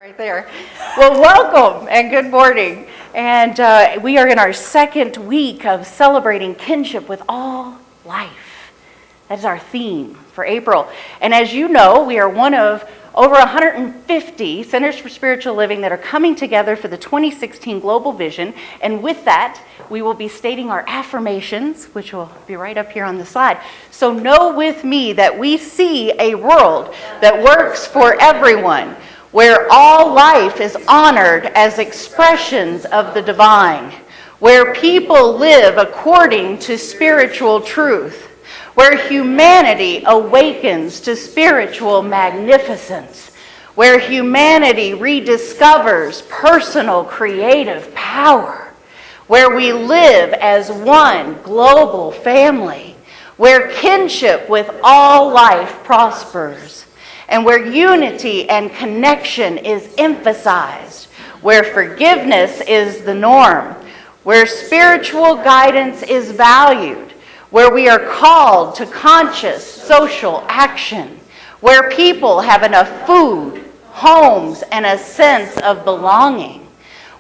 Right there. Well, welcome and good morning. And we are in our second week of celebrating kinship with all life. That is our theme for April. And as you know, we are one of over 150 Centers for Spiritual Living that are coming together for the 2016 Global Vision. And with that, we will be stating our affirmations, which will be right up here on the slide. So know with me that we see a world that works for everyone, where all life is honored as expressions of the divine, where people live according to spiritual truth, where humanity awakens to spiritual magnificence, where humanity rediscovers personal creative power, where we live as one global family, where kinship with all life prospers, and where unity and connection is emphasized, where forgiveness is the norm, where spiritual guidance is valued, where we are called to conscious social action, where people have enough food, homes, and a sense of belonging,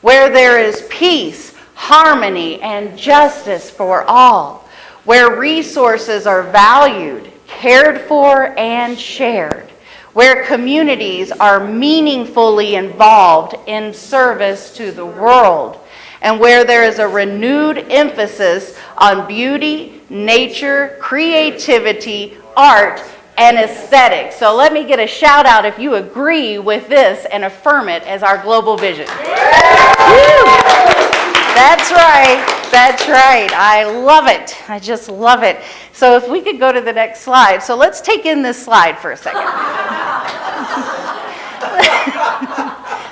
where there is peace, harmony, and justice for all, where resources are valued, cared for, and shared, where communities are meaningfully involved in service to the world, and where there is a renewed emphasis on beauty, nature, creativity, art, and aesthetics. So let me get a shout out if you agree with this and affirm it as our global vision. That's right. That's right. I love it. I just love it. So if we could go to the next slide. So let's take in this slide for a second.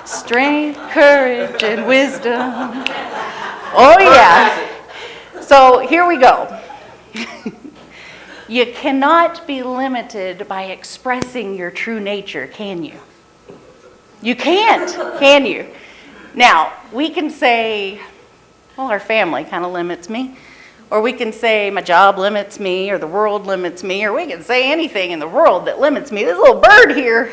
Strength, courage, and wisdom. Oh, yeah. So here we go. You cannot be limited by expressing your true nature, can you? You can't, can you? Now, we can say, well, our family kind of limits me. Or we can say my job limits me, or the world limits me, or we can say anything in the world that limits me. This little bird here,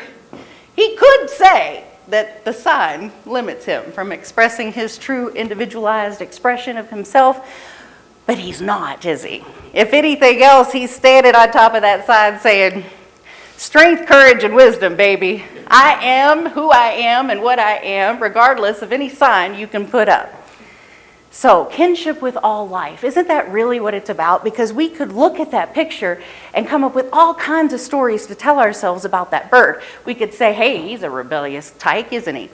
he could say that the sign limits him from expressing his true individualized expression of himself, but he's not, is he? If anything else, he's standing on top of that sign saying, strength, courage, and wisdom, baby. I am who I am and what I am, regardless of any sign you can put up. So, kinship with all life, isn't that really what it's about? Because we could look at that picture and come up with all kinds of stories to tell ourselves about that bird. We could say, hey, he's a rebellious tyke, isn't he?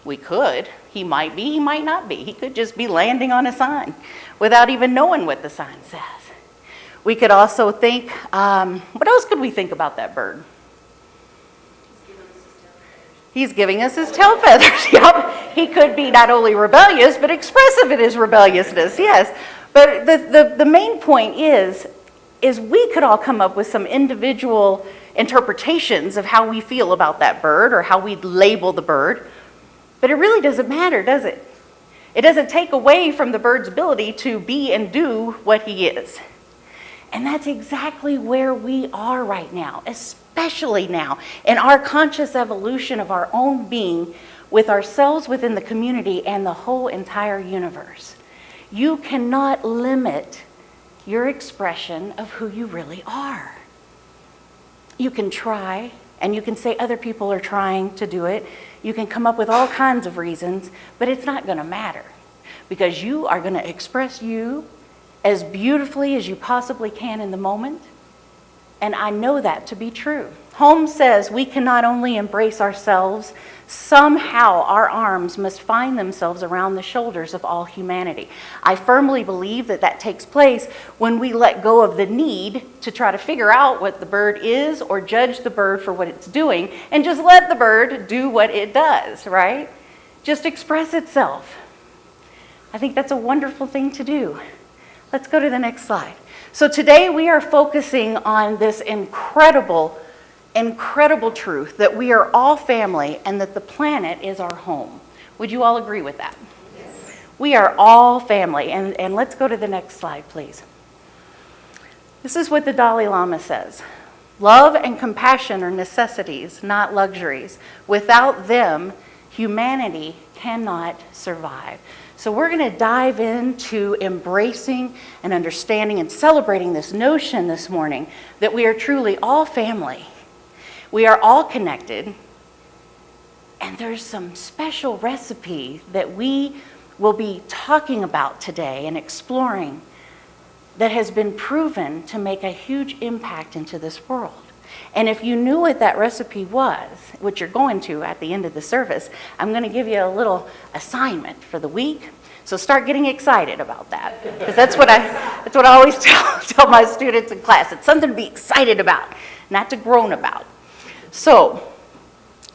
We could. He might be, he might not be. He could just be landing on a sign without even knowing what the sign says. We could also think, what else could we think about that bird? He's giving us his tail feathers. Yep. He could be not only rebellious, but expressive in his rebelliousness, yes. But the main point is we could all come up with some individual interpretations of how we feel about that bird or how we label the bird. But it really doesn't matter, does it? It doesn't take away from the bird's ability to be and do what he is. And that's exactly where we are right now, especially now in our conscious evolution of our own being with ourselves within the community and the whole entire universe. You cannot limit your expression of who you really are. You can try, and you can say other people are trying to do it. You can come up with all kinds of reasons, but it's not going to matter because you are going to express you as beautifully as you possibly can in the moment. And I know that to be true. Holmes says we can not only embrace ourselves, somehow our arms must find themselves around the shoulders of all humanity. I firmly believe that that takes place when we let go of the need to try to figure out what the bird is or judge the bird for what it's doing and just let the bird do what it does, right? Just express itself. I think that's a wonderful thing to do. Let's go to the next slide. So today we are focusing on this incredible truth that we are all family and that the planet is our home. Would you all agree with that? Yes. We are all family. And let's go to the next slide, please. This is what the Dalai Lama says. Love and compassion are necessities, not luxuries. Without them, humanity cannot survive. So we're going to dive into embracing and understanding and celebrating this notion this morning that we are truly all family. We are all connected. And there's some special recipe that we will be talking about today and exploring that has been proven to make a huge impact into this world. And if you knew what that recipe was, which you're going to at the end of the service, I'm going to give you a little assignment for the week. So start getting excited about that, because that's what I always tell my students in class. It's something to be excited about, not to groan about. So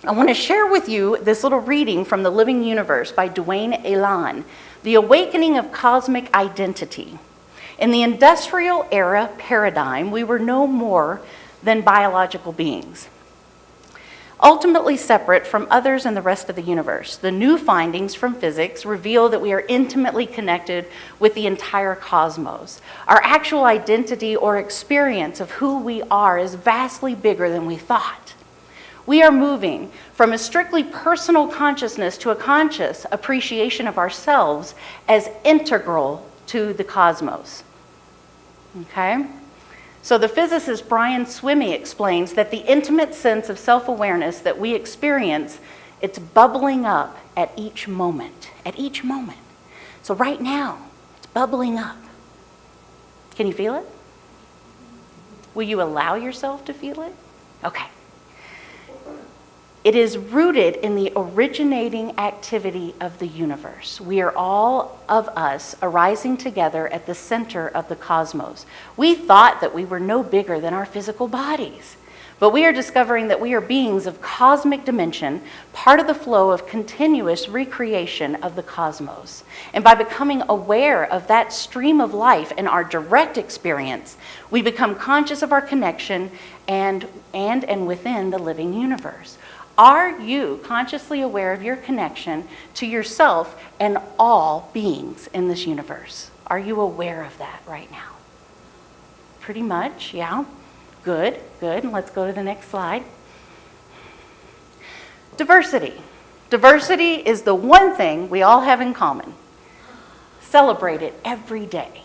I want to share with you this little reading from The Living Universe by Duane Elan, The Awakening of Cosmic Identity. In the industrial era paradigm, we were no more than biological beings, ultimately separate from others in the rest of the universe. The new findings from physics reveal that we are intimately connected with the entire cosmos. Our actual identity or experience of who we are is vastly bigger than we thought. We are moving from a strictly personal consciousness to a conscious appreciation of ourselves as integral to the cosmos. Okay? So the physicist Brian Swimme explains that the intimate sense of self-awareness that we experience, it's bubbling up at each moment. At each moment. So right now, it's bubbling up. Can you feel it? Will you allow yourself to feel it? Okay. It is rooted in the originating activity of the universe. We are all of us arising together at the center of the cosmos. We thought that we were no bigger than our physical bodies, but we are discovering that we are beings of cosmic dimension, part of the flow of continuous recreation of the cosmos. And by becoming aware of that stream of life in our direct experience, we become conscious of our connection and within the living universe. Are you consciously aware of your connection to yourself and all beings in this universe? Are you aware of that right now? Pretty much, yeah. Good. Let's go to the next slide. Diversity. Diversity is the one thing we all have in common. Celebrate it every day.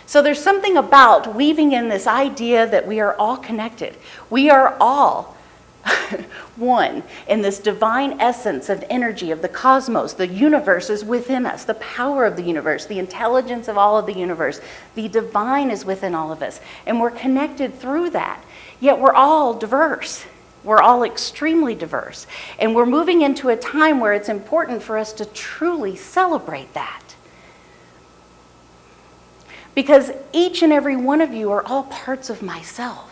So there's something about weaving in this idea that we are all connected. We are all one in this divine essence and energy of the cosmos. The universe is within us, the power of the universe, the intelligence of all of the universe. The divine is within all of us, and we're connected through that. Yet we're all diverse. We're all extremely diverse. And we're moving into a time where it's important for us to truly celebrate that. Because each and every one of you are all parts of myself.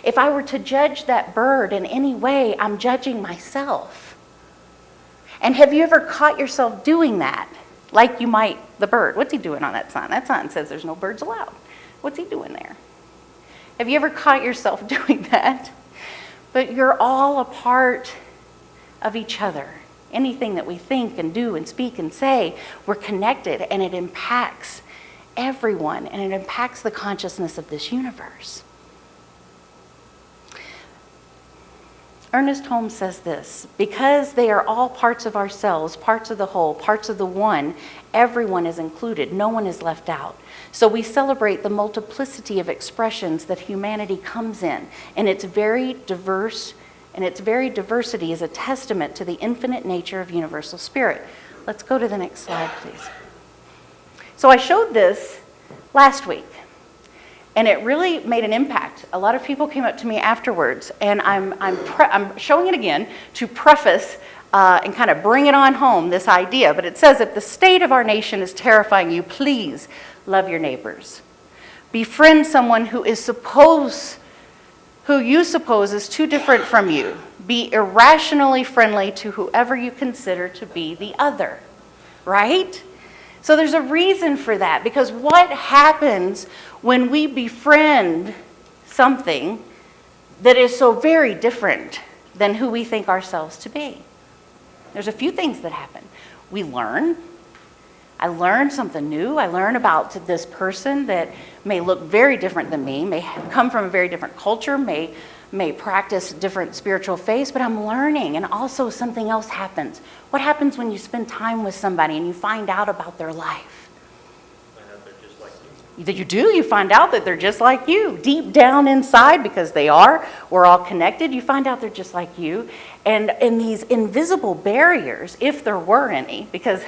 If I were to judge that bird in any way, I'm judging myself. And have you ever caught yourself doing that? Like you might the bird. What's he doing on that sign? That sign says there's no birds allowed. What's he doing there? Have you ever caught yourself doing that? But you're all a part of each other. Anything that we think and do and speak and say, we're connected, and it impacts everyone, and it impacts the consciousness of this universe. Ernest Holmes says this: because they are all parts of ourselves, parts of the whole, parts of the one, everyone is included, no one is left out. So we celebrate the multiplicity of expressions that humanity comes in, and its very diverse, and its very diversity is a testament to the infinite nature of universal spirit. Let's go to the next slide, please. So I showed this last week. And it really made an impact. A lot of people came up to me afterwards, and I'm showing it again to preface and kind of bring it on home, this idea. But it says, if the state of our nation is terrifying you, please love your neighbors. Befriend someone who you suppose is too different from you. Be irrationally friendly to whoever you consider to be the other. Right? So there's a reason for that, because what happens when we befriend something that is so very different than who we think ourselves to be? There's a few things that happen. We learn, I learn something new. I learn about this person that may look very different than me, may come from a very different culture, may practice different spiritual faiths, but I'm learning. And also something else happens. What happens when you spend time with somebody and you find out about their life? They're just like you. That you do, you find out that they're just like you. Deep down inside, because they are, we're all connected, you find out they're just like you. And these invisible barriers, if there were any, because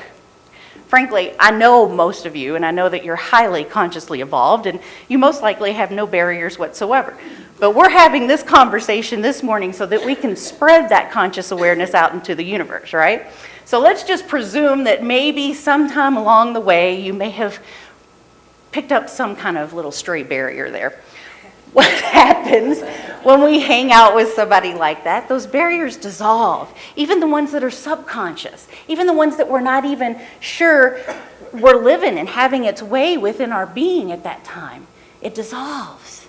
frankly, I know most of you, and I know that you're highly consciously evolved, and you most likely have no barriers whatsoever. But we're having this conversation this morning so that we can spread that conscious awareness out into the universe, right? So let's just presume that maybe sometime along the way you may have picked up some kind of little stray barrier there. What happens when we hang out with somebody like that? Those barriers dissolve. Even the ones that are subconscious, even the ones that we're not even sure we're living and having its way within our being at that time, it dissolves.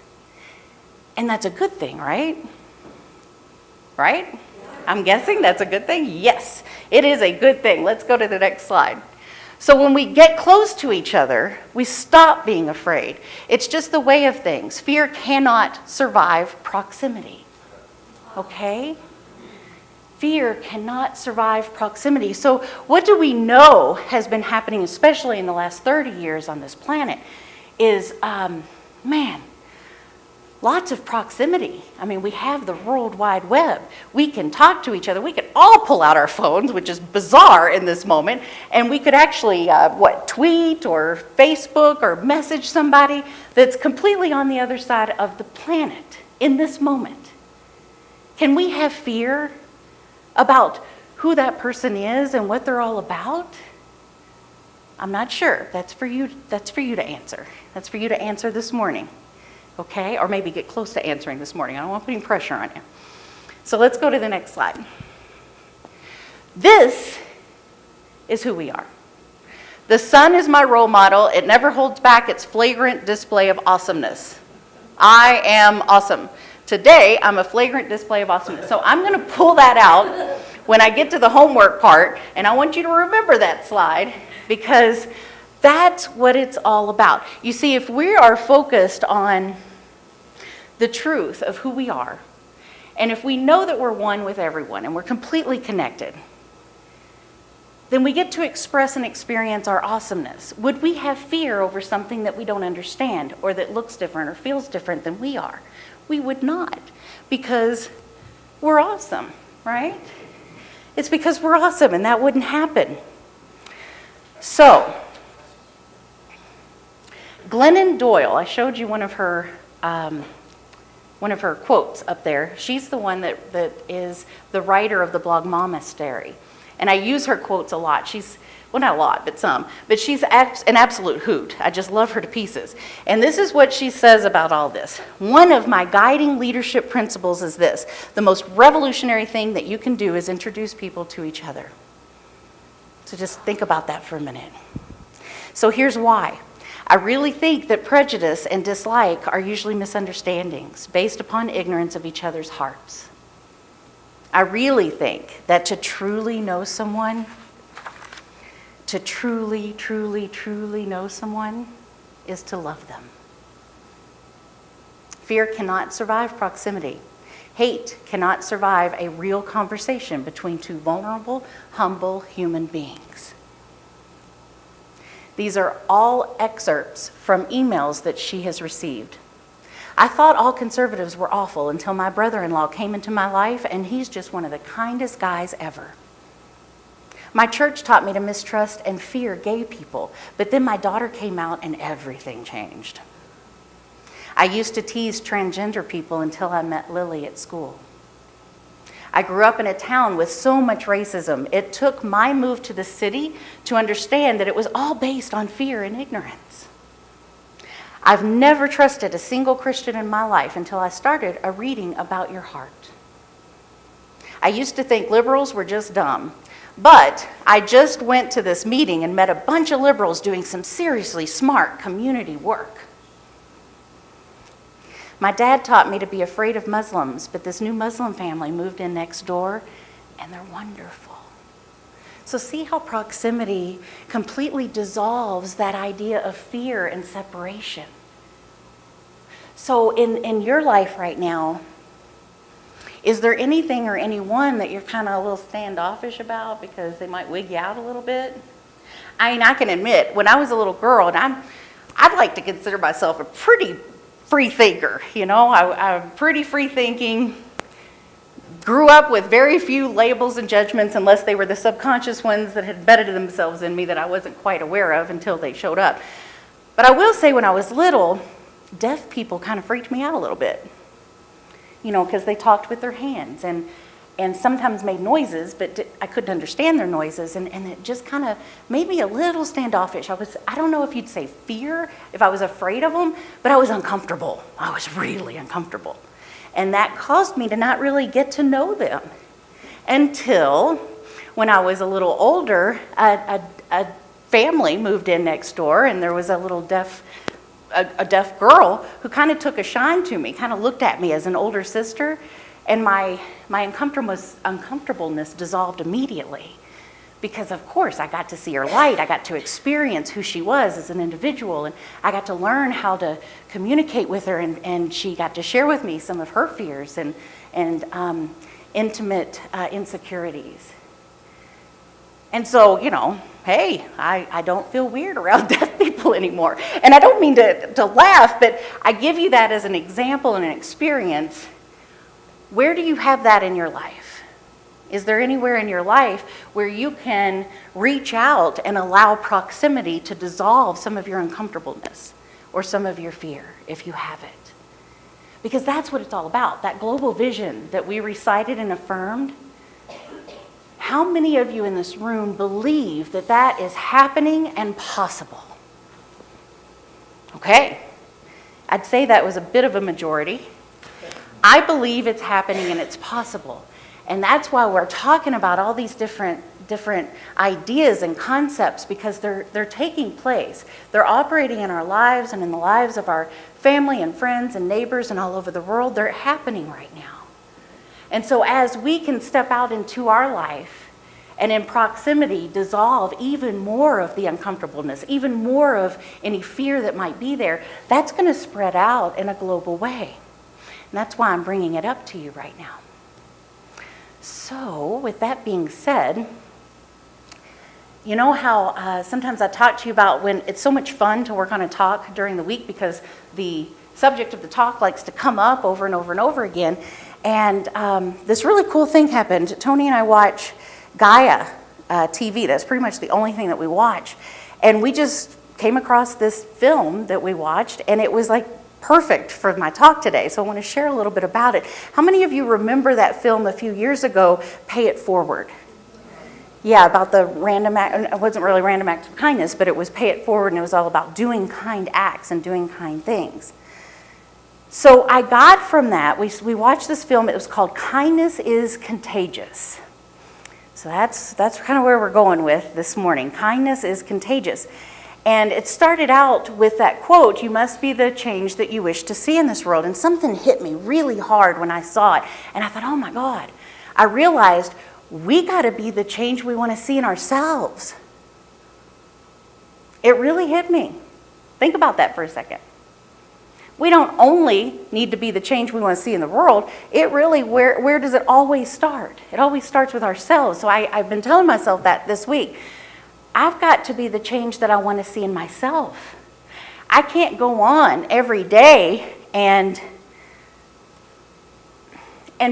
And that's a good thing, right? Right? I'm guessing that's a good thing? Yes, it is a good thing. Let's go to the next slide. So when we get close to each other, we stop being afraid. It's just the way of things. Fear cannot survive proximity. Okay? Fear cannot survive proximity. So what do we know has been happening, especially in the last 30 years on this planet, is, lots of proximity. I mean, we have the World Wide Web. We can talk to each other. We could all pull out our phones, which is bizarre in this moment, and we could actually, tweet or Facebook or message somebody that's completely on the other side of the planet in this moment. Can we have fear about who that person is and what they're all about? I'm not sure. That's for you to answer. That's for you to answer this morning. Okay, or maybe get close to answering this morning. I don't want to put any pressure on you. So let's go to the next slide. This is who we are. The sun is my role model. It never holds back its flagrant display of awesomeness. I am awesome. Today, I'm a flagrant display of awesomeness. So I'm going to pull that out when I get to the homework part, and I want you to remember that slide because that's what it's all about. You see, if we are focused on the truth of who we are, and if we know that we're one with everyone and we're completely connected, then we get to express and experience our awesomeness. Would we have fear over something that we don't understand or that looks different or feels different than we are? We would not, because we're awesome, right? It's because we're awesome, and that wouldn't happen. So, Glennon Doyle, I showed you one of her quotes up there. She's the one that is the writer of the blog Momastery. And I use her quotes a lot. Well, not a lot, but some. But she's an absolute hoot. I just love her to pieces. And this is what she says about all this. One of my guiding leadership principles is this: the most revolutionary thing that you can do is introduce people to each other. So just think about that for a minute. So here's why. I really think that prejudice and dislike are usually misunderstandings based upon ignorance of each other's hearts. I really think that to truly know someone, to truly, truly, truly know someone is to love them. Fear cannot survive proximity. Hate cannot survive a real conversation between two vulnerable, humble human beings. These are all excerpts from emails that she has received. I thought all conservatives were awful until my brother-in-law came into my life, and he's just one of the kindest guys ever. My church taught me to mistrust and fear gay people, but then my daughter came out and everything changed. I used to tease transgender people until I met Lily at school. I grew up in a town with so much racism. It took my move to the city to understand that it was all based on fear and ignorance. I've never trusted a single Christian in my life until I started a reading about your heart. I used to think liberals were just dumb, but I just went to this meeting and met a bunch of liberals doing some seriously smart community work. My dad taught me to be afraid of Muslims, but this new Muslim family moved in next door, and they're wonderful. So see how proximity completely dissolves that idea of fear and separation. So in your life right now, is there anything or anyone that you're kind of a little standoffish about because they might wig you out a little bit? I mean, I can admit, when I was a little girl, and I'd like to consider myself a pretty free thinker, you know? I'm pretty free thinking, grew up with very few labels and judgments unless they were the subconscious ones that had embedded themselves in me that I wasn't quite aware of until they showed up. But I will say when I was little, deaf people kind of freaked me out a little bit, you know, because they talked with their hands and sometimes made noises, but I couldn't understand their noises, and it just kind of made me a little standoffish. I don't know if you'd say fear, if I was afraid of them, but I was uncomfortable. I was really uncomfortable. And that caused me to not really get to know them until when I was a little older, a family moved in next door, and there was a little deaf girl who kind of took a shine to me, kind of looked at me as an older sister, and my uncomfortableness dissolved immediately. Because of course I got to see her light, I got to experience who she was as an individual, and I got to learn how to communicate with her, and she got to share with me some of her fears and intimate insecurities. And so, you know, hey, I don't feel weird around deaf people anymore. And I don't mean to laugh, but I give you that as an example and an experience. Where do you have that in your life? Is there anywhere in your life where you can reach out and allow proximity to dissolve some of your uncomfortableness or some of your fear, if you have it? Because that's what it's all about, that global vision that we recited and affirmed. How many of you in this room believe that that is happening and possible? Okay, I'd say that was a bit of a majority. I believe it's happening and it's possible. And that's why we're talking about all these different ideas and concepts, because they're taking place. They're operating in our lives and in the lives of our family and friends and neighbors and all over the world. They're happening right now. And so as we can step out into our life and in proximity dissolve even more of the uncomfortableness, even more of any fear that might be there, that's going to spread out in a global way. And that's why I'm bringing it up to you right now. So, with that being said, you know how sometimes I talk to you about when it's so much fun to work on a talk during the week because the subject of the talk likes to come up over and over and over again. And this really cool thing happened. Tony and I watch Gaia TV. That's pretty much the only thing that we watch. And we just came across this film that we watched, and it was like perfect for my talk today, so I want to share a little bit about it. How many of you remember that film a few years ago, Pay It Forward? Yeah, about the random act, it wasn't really random acts of kindness, but it was Pay It Forward, and it was all about doing kind acts and doing kind things. So I got from that, we watched this film, it was called Kindness is Contagious. So that's kind of where we're going with this morning. Kindness is contagious. And it started out with that quote, "You must be the change that you wish to see in this world." And something hit me really hard when I saw it. And I thought, oh my God. I realized we got to be the change we want to see in ourselves. It really hit me. Think about that for a second. We don't only need to be the change we want to see in the world. It really, where does it always start? It always starts with ourselves. So I've been telling myself that this week. I've got to be the change that I want to see in myself. I can't go on every day and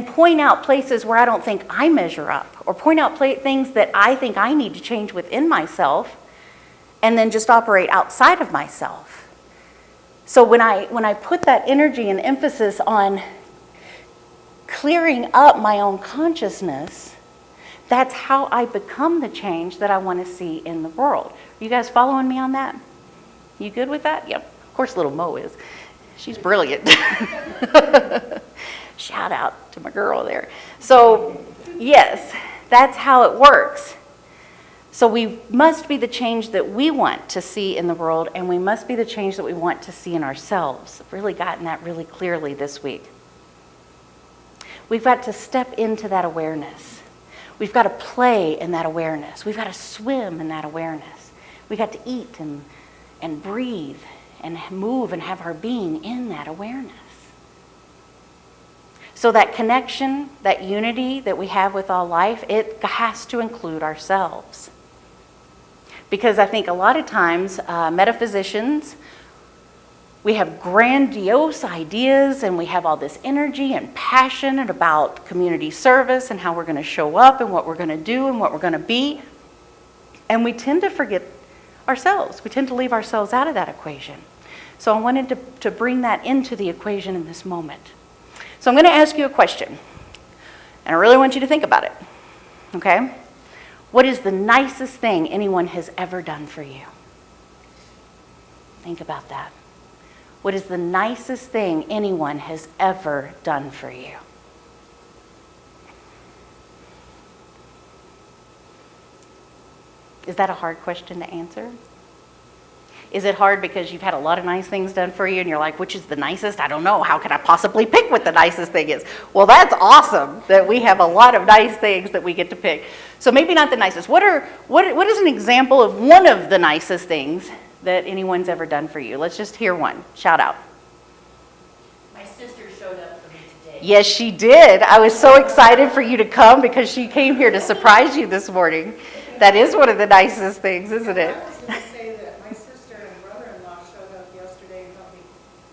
point out places where I don't think I measure up, or point out things that I think I need to change within myself, and then just operate outside of myself. So when I put that energy and emphasis on clearing up my own consciousness, that's how I become the change that I want to see in the world. Are you guys following me on that? You good with that? Yep. Of course little Mo is. She's brilliant. Shout out to my girl there. So, yes, that's how it works. So we must be the change that we want to see in the world, and we must be the change that we want to see in ourselves. I've really gotten that really clearly this week. We've got to step into that awareness. We've got to play in that awareness. We've got to swim in that awareness. We've got to eat and breathe and move and have our being in that awareness. So that connection, that unity that we have with all life, it has to include ourselves. Because I think a lot of times metaphysicians, we have grandiose ideas and we have all this energy and passion about community service and how we're going to show up and what we're going to do and what we're going to be. And we tend to forget ourselves. We tend to leave ourselves out of that equation. So I wanted to bring that into the equation in this moment. So I'm going to ask you a question. And I really want you to think about it. Okay? What is the nicest thing anyone has ever done for you? Think about that. What is the nicest thing anyone has ever done for you? Is that a hard question to answer? Is it hard because you've had a lot of nice things done for you and you're like, which is the nicest? I don't know. How can I possibly pick what the nicest thing is? Well, that's awesome that we have a lot of nice things that we get to pick. So maybe not the nicest. What is an example of one of the nicest things that anyone's ever done for you? Let's just hear one. Shout out. My sister showed up for me today. Yes, she did. I was so excited for you to come because she came here to surprise you this morning. That is one of the nicest things, isn't it? I was going to say that my sister and brother-in-law showed up yesterday and helped me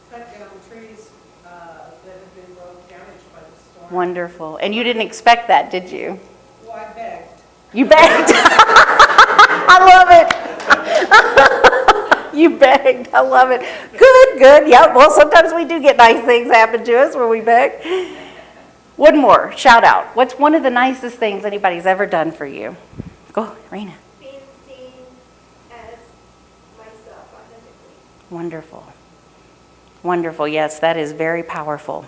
cut down trees that had been damaged by the storm. Wonderful. And you didn't expect that, did you? Well, I begged. You begged. I love it. You begged. I love it. Good. Yep. Well, sometimes we do get nice things happen to us when we beg. One more. Shout out. What's one of the nicest things anybody's ever done for you? Go, Raina. Being seen as myself authentically. Wonderful. Yes, that is very powerful.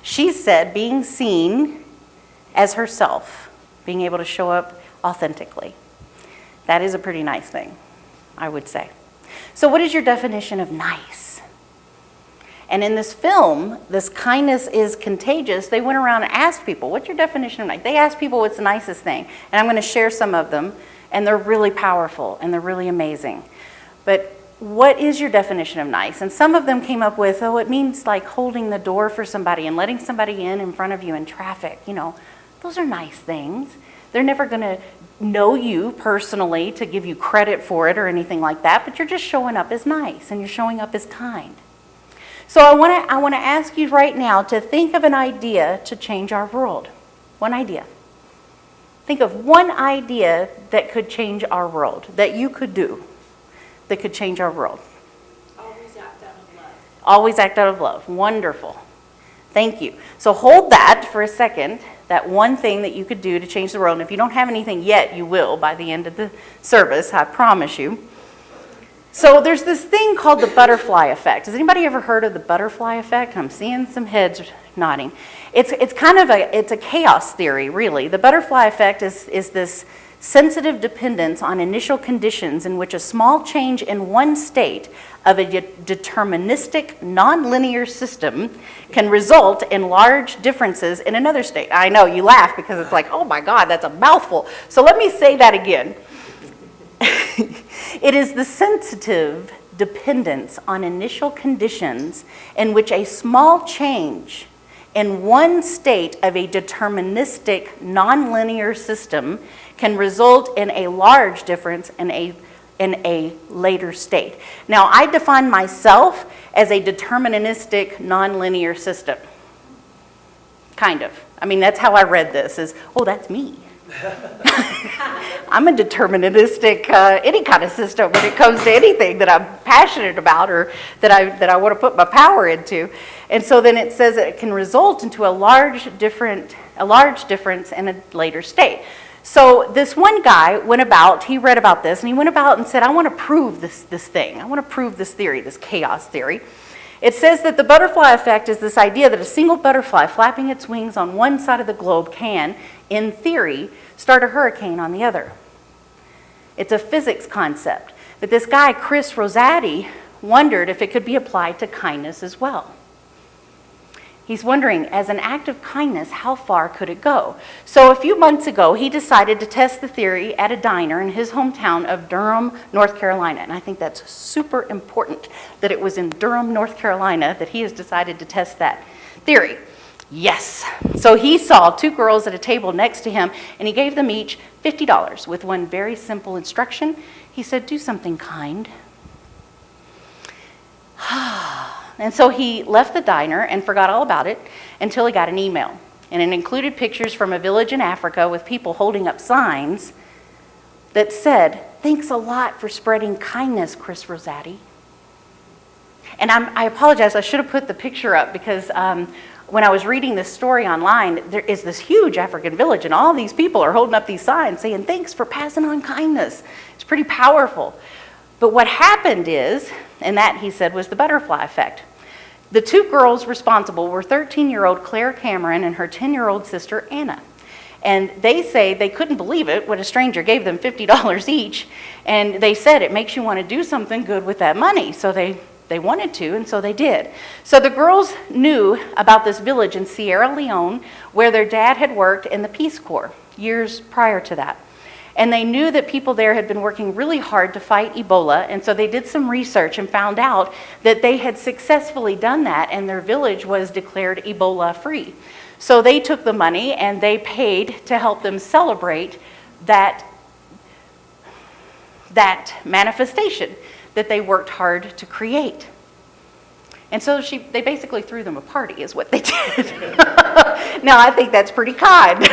She said being seen as herself, being able to show up authentically. That is a pretty nice thing, I would say. So what is your definition of nice? And in this film, this kindness is contagious, they went around and asked people, what's your definition of nice? They asked people what's the nicest thing. And I'm going to share some of them, and they're really powerful, and they're really amazing. But what is your definition of nice? And some of them came up with, it means like holding the door for somebody and letting somebody in front of you in traffic. You know, those are nice things. They're never going to know you personally to give you credit for it or anything like that, but you're just showing up as nice, and you're showing up as kind. So I want to ask you right now to think of an idea to change our world. One idea. Think of one idea that could change our world, that you could do, that could change our world. Always act out of love. Always act out of love. Wonderful. Thank you. So hold that for a second, that one thing that you could do to change the world. And if you don't have anything yet, you will by the end of the service, I promise you. So there's this thing called the butterfly effect. Has anybody ever heard of the butterfly effect? I'm seeing some heads nodding. It's kind of a chaos theory, really. The butterfly effect is this sensitive dependence on initial conditions in which a small change in one state of a deterministic nonlinear system can result in large differences in another state. I know, you laugh because it's like, oh my God, that's a mouthful. So let me say that again. It is the sensitive dependence on initial conditions in which a small change in one state of a deterministic nonlinear system can result in a large difference in a later state. Now, I define myself as a deterministic nonlinear system. Kind of. I mean, that's how I read this, is, oh, that's me. I'm a deterministic any kind of system when it comes to anything that I'm passionate about or that I want to put my power into. And so then it says that it can result into a large difference in a later state. So this one guy went about, he read about this, and he went about and said, I want to prove this thing. I want to prove this theory, this chaos theory. It says that the butterfly effect is this idea that a single butterfly flapping its wings on one side of the globe can, in theory, start a hurricane on the other. It's a physics concept. But this guy, Chris Rosati, wondered if it could be applied to kindness as well. He's wondering, as an act of kindness, how far could it go? So a few months ago, he decided to test the theory at a diner in his hometown of Durham, North Carolina. And I think that's super important that it was in Durham, North Carolina, that he has decided to test that theory. Yes. So he saw two girls at a table next to him, and he gave them each $50 with one very simple instruction. He said, do something kind. And so he left the diner and forgot all about it until he got an email. And it included pictures from a village in Africa with people holding up signs that said, thanks a lot for spreading kindness, Chris Rosati. And I apologize, I should have put the picture up because when I was reading this story online, there is this huge African village and all these people are holding up these signs saying, thanks for passing on kindness. It's pretty powerful. But what happened is, and that he said was the butterfly effect. The two girls responsible were 13-year-old Claire Cameron and her 10-year-old sister Anna. And they say they couldn't believe it when a stranger gave them $50 each. And they said it makes you want to do something good with that money. So they wanted to, and so they did. So the girls knew about this village in Sierra Leone where their dad had worked in the Peace Corps years prior to that. And they knew that people there had been working really hard to fight Ebola, and so they did some research and found out that they had successfully done that, and their village was declared Ebola-free. So they took the money and they paid to help them celebrate that manifestation that they worked hard to create. And so they basically threw them a party is what they did. Now, I think that's pretty kind.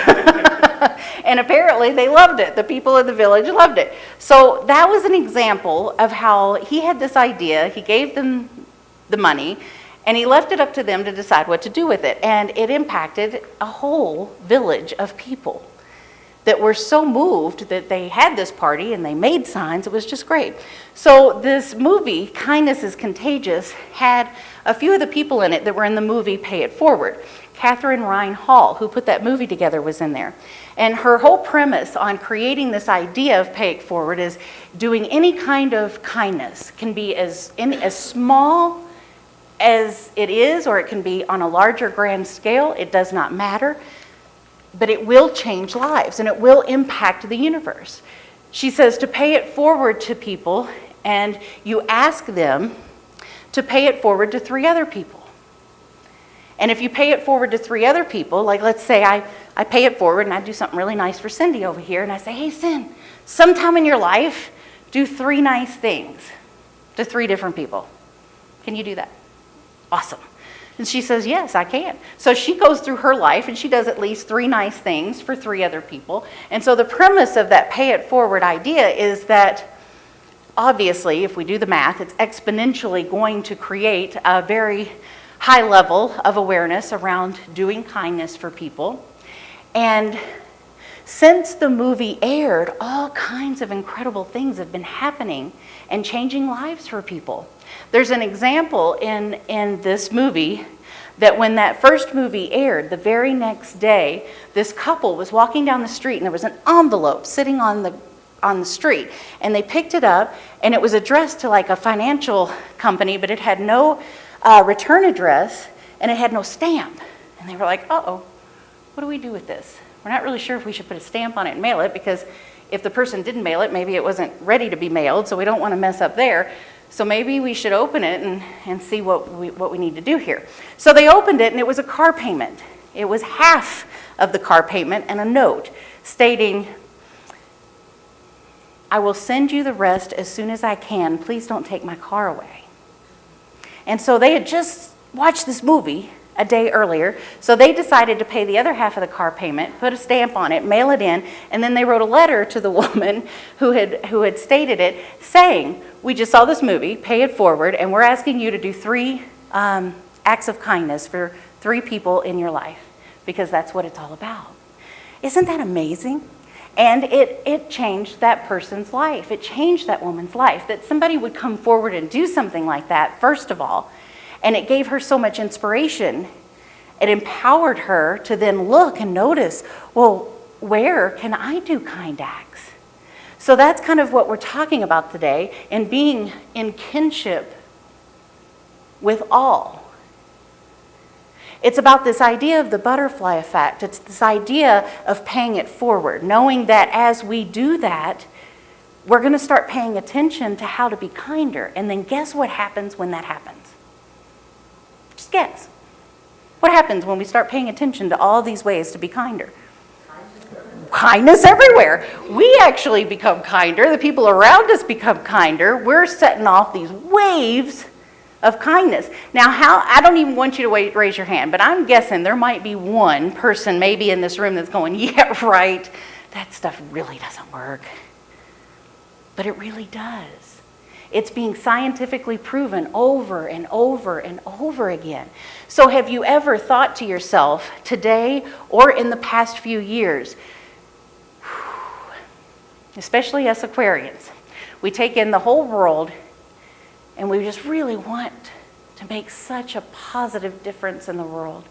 And apparently they loved it. The people in the village loved it. So that was an example of how he had this idea. He gave them the money, and he left it up to them to decide what to do with it. And it impacted a whole village of people that were so moved that they had this party and they made signs. It was just great. So this movie, Kindness is Contagious, had a few of the people in it that were in the movie Pay It Forward. Catherine Ryan Hall, who put that movie together, was in there. And her whole premise on creating this idea of Pay It Forward is doing any kind of kindness. Can be as small as it is, or it can be on a larger grand scale. It does not matter. But it will change lives, and it will impact the universe. She says to pay it forward to people, and you ask them to pay it forward to 3 other people. And if you pay it forward to 3 other people, like let's say I pay it forward and I do something really nice for Cindy over here, and I say, hey, Cindy, sometime in your life, do 3 nice things to 3 different people. Can you do that? Awesome. And she says, yes, I can. So she goes through her life and she does at least 3 nice things for 3 other people. And so the premise of that pay it forward idea is that obviously, if we do the math, it's exponentially going to create a very high level of awareness around doing kindness for people. And since the movie aired, all kinds of incredible things have been happening and changing lives for people. There's an example in this movie that when that first movie aired, the very next day, this couple was walking down the street and there was an envelope sitting on the street. And they picked it up and it was addressed to like a financial company, but it had no return address and it had no stamp. And they were like, uh-oh, what do we do with this? We're not really sure if we should put a stamp on it and mail it, because if the person didn't mail it, maybe it wasn't ready to be mailed, so we don't want to mess up there. So maybe we should open it and see what we need to do here. So they opened it, and it was a car payment. It was half of the car payment and a note stating, I will send you the rest as soon as I can. Please don't take my car away. And so they had just watched this movie a day earlier, so they decided to pay the other half of the car payment, put a stamp on it, mail it in, and then they wrote a letter to the woman who had stated it, saying, we just saw this movie, Pay It Forward, and we're asking you to do 3 acts of kindness for 3 people in your life, because that's what it's all about. Isn't that amazing? And it changed that person's life. It changed that woman's life, that somebody would come forward and do something like that, first of all. And it gave her so much inspiration. It empowered her to then look and notice, well, where can I do kind acts? So that's kind of what we're talking about today, and being in kinship with all. It's about this idea of the butterfly effect. It's this idea of paying it forward, knowing that as we do that, we're going to start paying attention to how to be kinder. And then guess what happens when that happens? Just guess. What happens when we start paying attention to all these ways to be kinder? Kindness everywhere. We actually become kinder. The people around us become kinder. We're setting off these waves of kindness. Now, I don't even want you to raise your hand, but I'm guessing there might be one person maybe in this room that's going, yeah, right, that stuff really doesn't work. But it really does. It's being scientifically proven over and over and over again. So have you ever thought to yourself today or in the past few years, especially us Aquarians, we take in the whole world and we just really want to make such a positive difference in the world.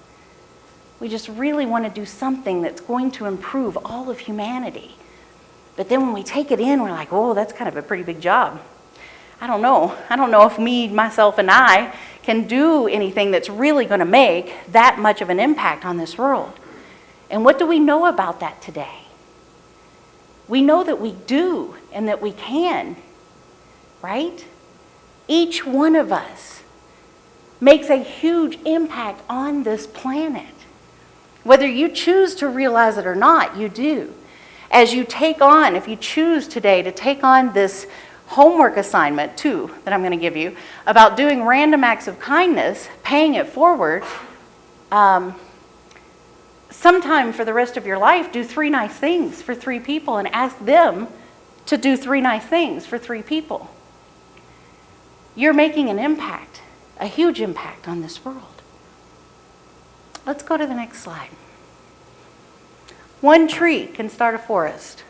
We just really want to do something that's going to improve all of humanity. But then when we take it in, we're like, oh, that's kind of a pretty big job. I don't know. I don't know if me, myself, and I can do anything that's really going to make that much of an impact on this world. And what do we know about that today? We know that we do and that we can, right? Each one of us makes a huge impact on this planet. Whether you choose to realize it or not, you do. As you take on, if you choose today to take on this homework assignment, too, that I'm going to give you, about doing random acts of kindness, paying it forward, sometime for the rest of your life, do 3 nice things for 3 people and ask them to do 3 nice things for 3 people. You're making an impact, a huge impact on this world. Let's go to the next slide. One tree can start a forest.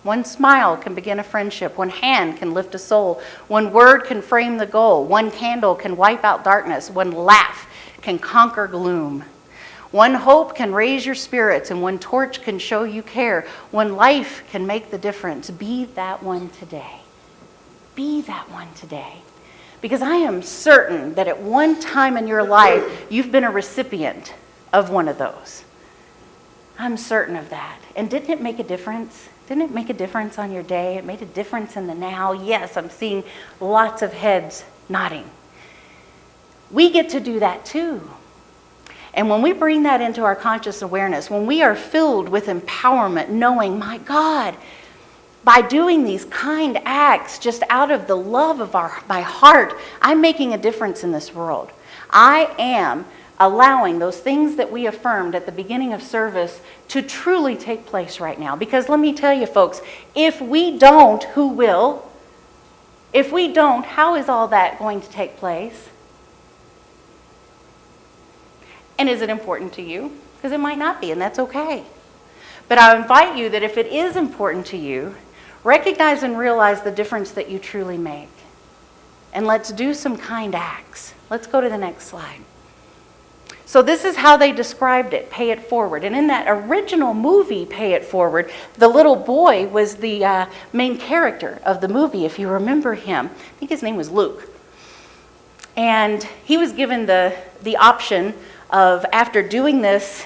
One smile can begin a friendship. One hand can lift a soul. One word can frame the goal. One candle can wipe out darkness. One laugh can conquer gloom. One hope can raise your spirits, and one torch can show you care. One life can make the difference. Be that one today. Be that one today. Because I am certain that at one time in your life, you've been a recipient of one of those. I'm certain of that. And didn't it make a difference? Didn't it make a difference on your day? It made a difference in the now. Yes, I'm seeing lots of heads nodding. We get to do that too. And when we bring that into our conscious awareness, when we are filled with empowerment, knowing, my God, by doing these kind acts just out of the love of my heart, I'm making a difference in this world. I am allowing those things that we affirmed at the beginning of service to truly take place right now. Because let me tell you, folks, if we don't, who will? If we don't, how is all that going to take place? And is it important to you? Because it might not be, and that's okay. But I invite you that if it is important to you, recognize and realize the difference that you truly make. And let's do some kind acts. Let's go to the next slide. So this is how they described it, pay it forward. And in that original movie, Pay It Forward, the little boy was the main character of the movie, if you remember him. I think his name was Luke. And he was given the option of, after doing this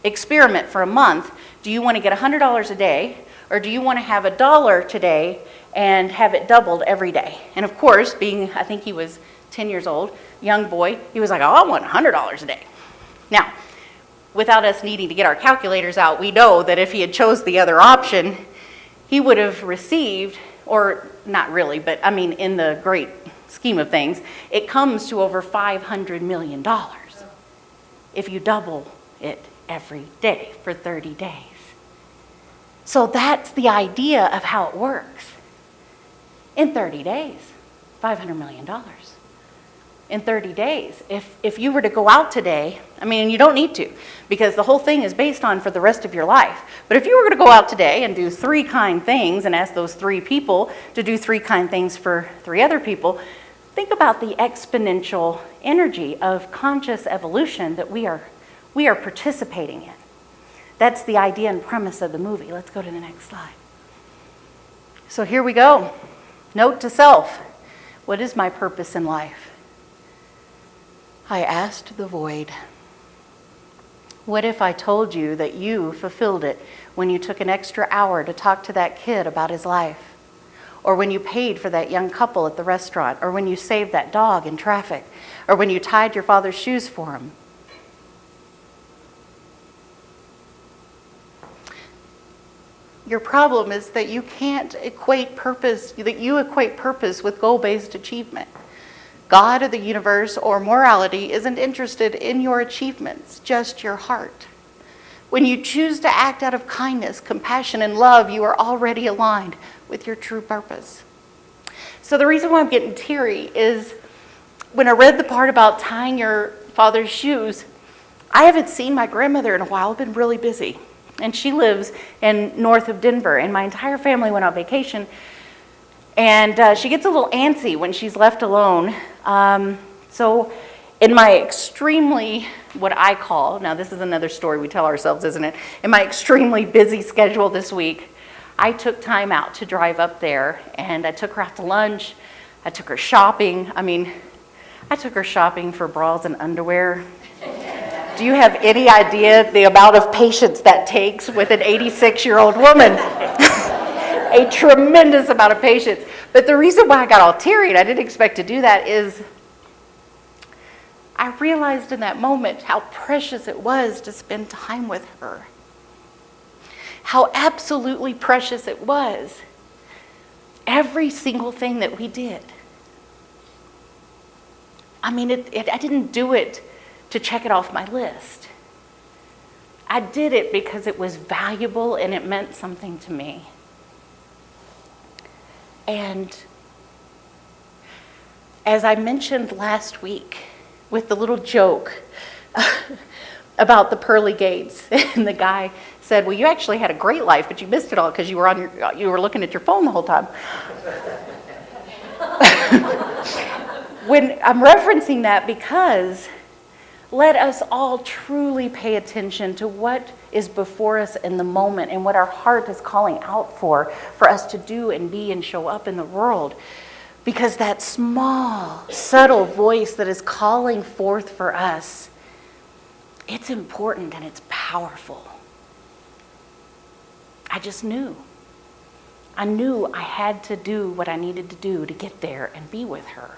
experiment for a month, do you want to get $100 a day, or do you want to have $1 today and have it doubled every day? And of course, I think he was 10 years old, young boy, he was like, oh, I want $100 a day. Now, without us needing to get our calculators out, we know that if he had chose the other option, he would have received, or not really, but I mean, in the great scheme of things, it comes to over $500 million if you double it every day for 30 days. So that's the idea of how it works. In 30 days, $500 million. In 30 days. If you were to go out today, I mean, you don't need to, because the whole thing is based on for the rest of your life. But if you were going to go out today and do 3 kind things and ask those 3 people to do 3 kind things for 3 other people, think about the exponential energy of conscious evolution that we are participating in. That's the idea and premise of the movie. Let's go to the next slide. So here we go. Note to self. What is my purpose in life? I asked the void. What if I told you that you fulfilled it when you took an extra hour to talk to that kid about his life? Or when you paid for that young couple at the restaurant? Or when you saved that dog in traffic? Or when you tied your father's shoes for him? Your problem is that you can't equate purpose, that you equate purpose with goal-based achievement. God or the universe or morality isn't interested in your achievements, just your heart. When you choose to act out of kindness, compassion, and love, you are already aligned with your true purpose. So the reason why I'm getting teary is when I read the part about tying your father's shoes, I haven't seen my grandmother in a while. I've been really busy. And she lives north of Denver, and my entire family went on vacation. And she gets a little antsy when she's left alone. So in my extremely, what I call, now this is another story we tell ourselves, isn't it? In my extremely busy schedule this week, I took time out to drive up there, and I took her out to lunch. I took her shopping. I took her shopping for bras and underwear. Do you have any idea the amount of patience that takes with an 86-year-old woman? A tremendous amount of patience. But the reason why I got all teary, and I didn't expect to do that, is I realized in that moment how precious it was to spend time with her. How absolutely precious it was. Every single thing that we did. I didn't do it to check it off my list. I did it because it was valuable and it meant something to me. And as I mentioned last week with the little joke about the pearly gates, and the guy said, well, you actually had a great life, but you missed it all because you were looking at your phone the whole time. When I'm referencing that because let us all truly pay attention to what is before us in the moment and what our heart is calling out for us to do and be and show up in the world. Because that small, subtle voice that is calling forth for us, it's important and it's powerful. I just knew. I knew I had to do what I needed to do to get there and be with her.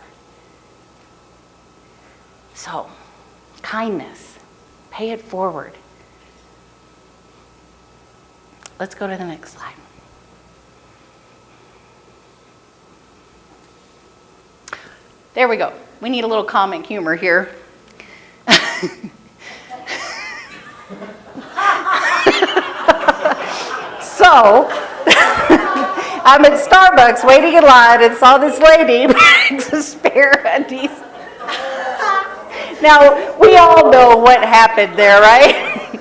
So, kindness, pay it forward. Let's go to the next slide. There we go. We need a little comic humor here. So, I'm at Starbucks waiting in line and saw this lady with a spare undies. Now, we all know what happened there, right?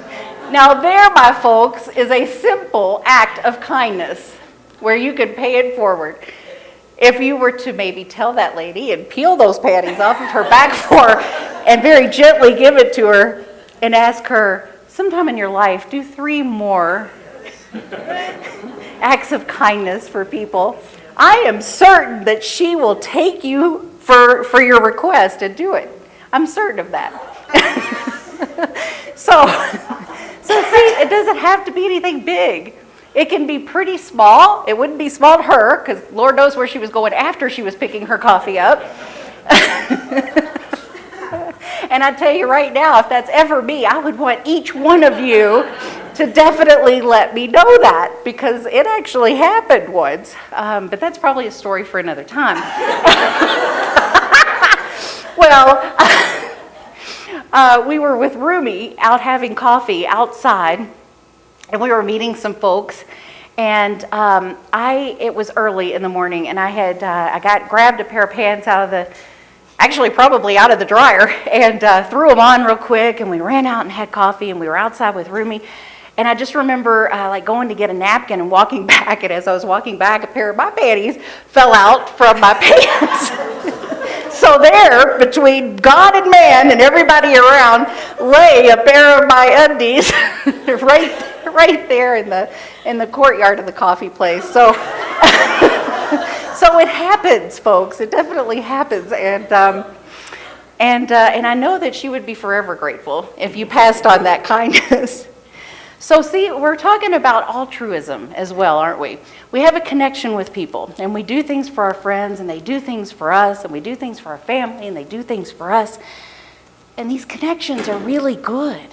Now, there, my folks, is a simple act of kindness where you could pay it forward. If you were to maybe tell that lady and peel those panties off of her back for her and very gently give it to her and ask her, sometime in your life, do 3 more acts of kindness for people, I am certain that she will take you for your request and do it. I'm certain of that. So see, it doesn't have to be anything big. It can be pretty small. It wouldn't be small to her, because Lord knows where she was going after she was picking her coffee up. And I tell you right now, if that's ever me, I would want each one of you to definitely let me know that, because it actually happened once. But that's probably a story for another time. Well, we were with Rumi out having coffee outside, and we were meeting some folks, and it was early in the morning, and I grabbed a pair of pants probably out of the dryer, and threw them on real quick, and we ran out and had coffee, and we were outside with Rumi. And I just remember going to get a napkin and walking back, and as I was walking back, a pair of my panties fell out from my pants. So there, between God and man and everybody around, lay a pair of my undies right there in the courtyard of the coffee place. So, so it happens, folks. It definitely happens. And And I know that she would be forever grateful if you passed on that kindness. So see, we're talking about altruism as well, aren't we? We have a connection with people, and we do things for our friends, and they do things for us, and we do things for our family, and they do things for us. And these connections are really good.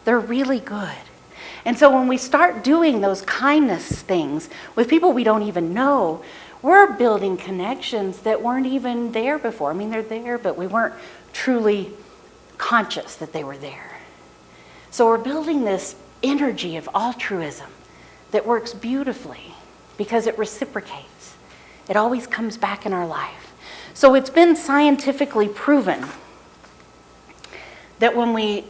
They're really good. And so when we start doing those kindness things with people we don't even know, we're building connections that weren't even there before. I mean, they're there, but we weren't truly conscious that they were there. So we're building this energy of altruism that works beautifully because it reciprocates. It always comes back in our life. So it's been scientifically proven that when we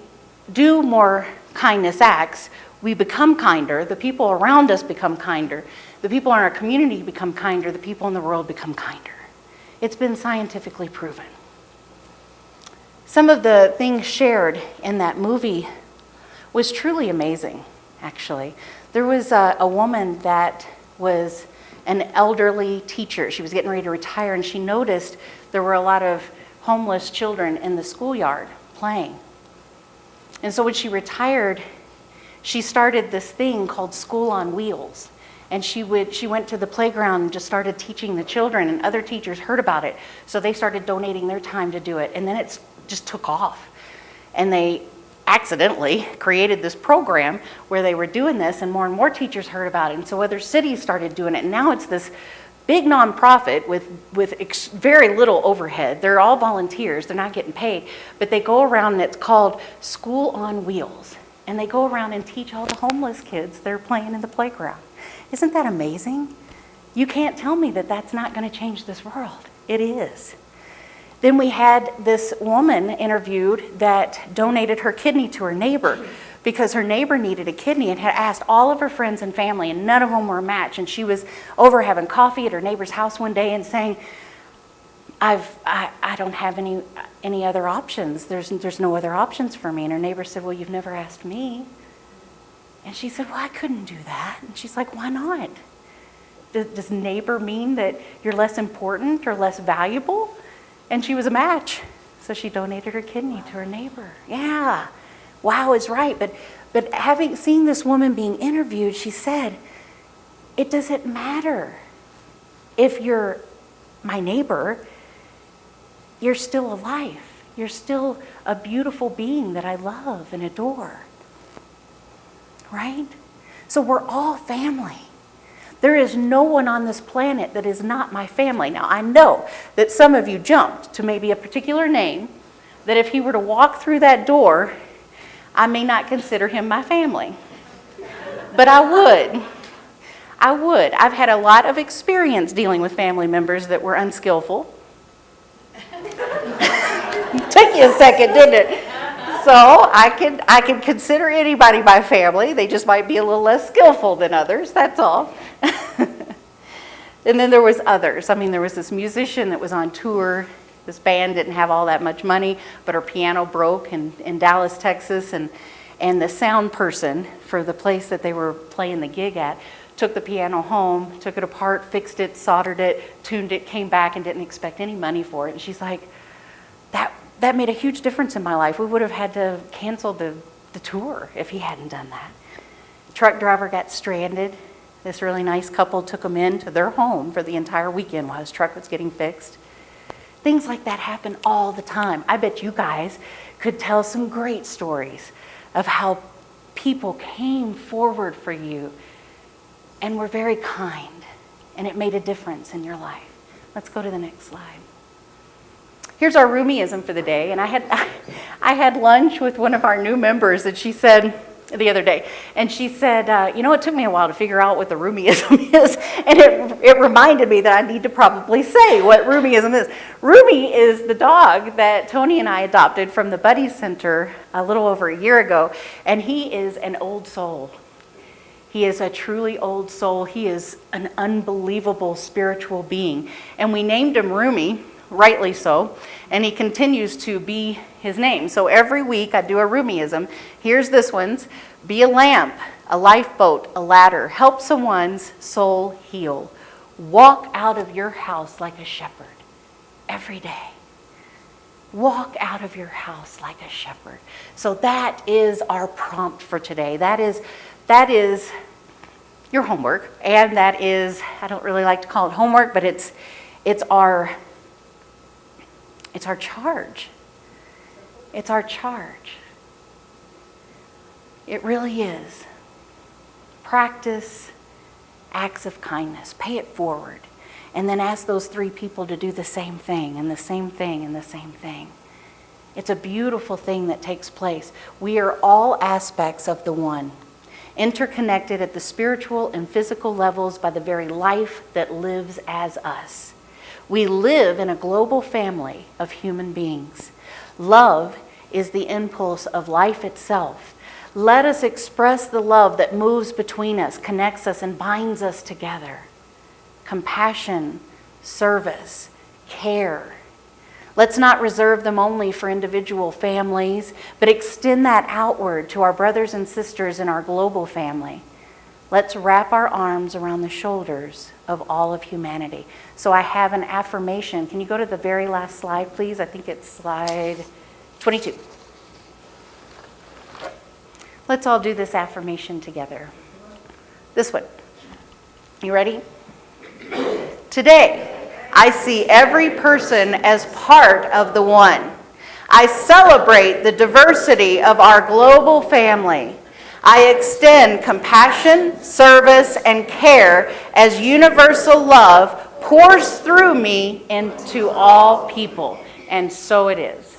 do more kindness acts, we become kinder, the people around us become kinder, the people in our community become kinder, the people in the world become kinder. It's been scientifically proven. Some of the things shared in that movie was truly amazing, actually. There was a woman that was an elderly teacher. She was getting ready to retire, and she noticed there were a lot of homeless children in the schoolyard playing. And so when she retired, she started this thing called School on Wheels. And she went to the playground and just started teaching the children, and other teachers heard about it. So they started donating their time to do it. And then it just took off. And they accidentally created this program where they were doing this, and more teachers heard about it. And so other cities started doing it. And now it's this big nonprofit with very little overhead. They're all volunteers. They're not getting paid. But they go around, and it's called School on Wheels. And they go around and teach all the homeless kids they're playing in the playground. Isn't that amazing? You can't tell me that that's not going to change this world. It is. Then we had this woman interviewed that donated her kidney to her neighbor because her neighbor needed a kidney and had asked all of her friends and family, and none of them were a match. And she was over having coffee at her neighbor's house one day and saying, I don't have any other options. There's no other options for me. And her neighbor said, well, you've never asked me. And she said, well, I couldn't do that. And she's like, why not? Does neighbor mean that you're less important or less valuable? And she was a match. So she donated her kidney to her neighbor. Yeah, wow is right. But having seen this woman being interviewed, she said, it doesn't matter if you're my neighbor, you're still alive. You're still a beautiful being that I love and adore. Right? So we're all family. There is no one on this planet that is not my family. Now, I know that some of you jumped to maybe a particular name that if he were to walk through that door, I may not consider him my family. But I would. I've had a lot of experience dealing with family members that were unskillful. Took you a second, didn't it? So I can consider anybody my family. They just might be a little less skillful than others, that's all. And then there was others. I mean, there was this musician that was on tour. This band didn't have all that much money, but her piano broke in Dallas, Texas, and the sound person for the place that they were playing the gig at took the piano home, took it apart, fixed it, soldered it, tuned it, came back and didn't expect any money for it. And she's like, that made a huge difference in my life. We would have had to cancel the tour if he hadn't done that. Truck driver got stranded. This really nice couple took him into their home for the entire weekend while his truck was getting fixed. Things like that happen all the time. I bet you guys could tell some great stories of how people came forward for you and were very kind, and it made a difference in your life. Let's go to the next slide. Here's our roomieism for the day, and I had lunch with one of our new members, and she said the other day, and she said, it took me a while to figure out what the roomieism is, and it reminded me that I need to probably say what roomieism is. Roomie is the dog that Tony and I adopted from the Buddy Center a little over a year ago, and he is an old soul. He is a truly old soul. He is an unbelievable spiritual being, and we named him Roomie, rightly so, and he continues to be his name. So every week I do a roomieism. Here's this one's: be a lamp, a lifeboat, a ladder, help someone's soul heal. Walk out of your house like a shepherd every day. Walk out of your house like a shepherd. So that is our prompt for today. That is your homework, and that is, I don't really like to call it homework, but it's our charge. It's our charge. It really is. Practice acts of kindness. Pay it forward. And then ask those 3 people to do the same thing, and the same thing, and the same thing. It's a beautiful thing that takes place. We are all aspects of the one, interconnected at the spiritual and physical levels by the very life that lives as us. We live in a global family of human beings. Love is the impulse of life itself. Let us express the love that moves between us, connects us, and binds us together. Compassion, service, care. Let's not reserve them only for individual families, but extend that outward to our brothers and sisters in our global family. Let's wrap our arms around the shoulders of all of humanity. So I have an affirmation. Can you go to the very last slide, please? I think it's slide 22. Let's all do this affirmation together. This one. You ready? Today, I see every person as part of the one. I celebrate the diversity of our global family. I extend compassion, service, and care as universal love pours through me into all people. And so it is.